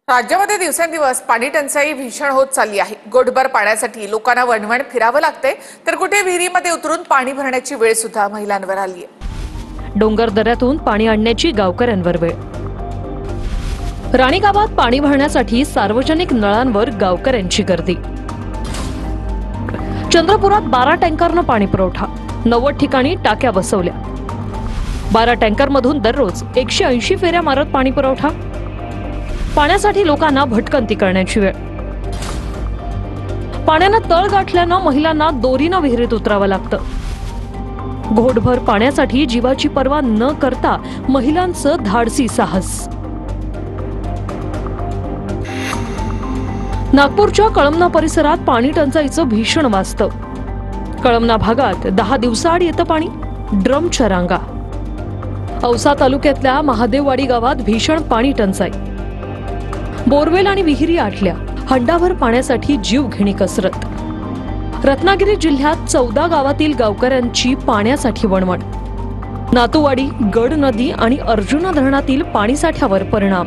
राज्यामध्ये दिवसेंदिवस पाणी टंचाई भीषण होत चालली आहे। गोडभर पाण्यासाठी लोकांना वणवण फिरावं लागते, तर कुठे विहिरीमध्ये उतरून पाणी भरण्याची वेळ सुद्धा महिलांवर आली आहे। डोंगर दऱ्यातून पाणी आणण्याची गावकऱ्यांवर वेळ। राणी गावात पाणी भरण्यासाठी सार्वजनिक नळांवर गावकऱ्यांची गर्दी। चंद्रपुरात 12 टँकरनं पाणी पुरवठा, 90 ठिकाणी टाक्या बसवल्या। 12 टँकरमधून दररोज 180 फेऱ्या मारत पाणी पुरवठा। पाण्यासाठी लोकांना भटकंती करण्याची वेळ। पाण्यानं तळ गाठल्यानं महिलांना दोरीनं विहिरीत उतरावं लागतं। घोटभर पाण्यासाठी जीवाची पर्वा न करता महिलांचं धाडसी साहस। नागपूरच्या कळमना परिसरात पाणी टंचाईचं भीषण वास्तव। कळमना भागात 10 दिवसाआड येतं पाणी, ड्रमच्या रांगा। औसा तालुक्यातल्या महादेववाडी गावात भीषण पाणी टंचाई। बोरवेल आणि विहिरी आटल्या, हंडाभर पाण्यासाठी जीवघेणी कसरत। रत्नागिरी जिल्ह्यात 14 गावातील गावकऱ्यांची पाण्यासाठी वणवण। नातूवाडी, गड नदी आणि अर्जुना धरणातील पाणीसाठ्यावर परिणाम।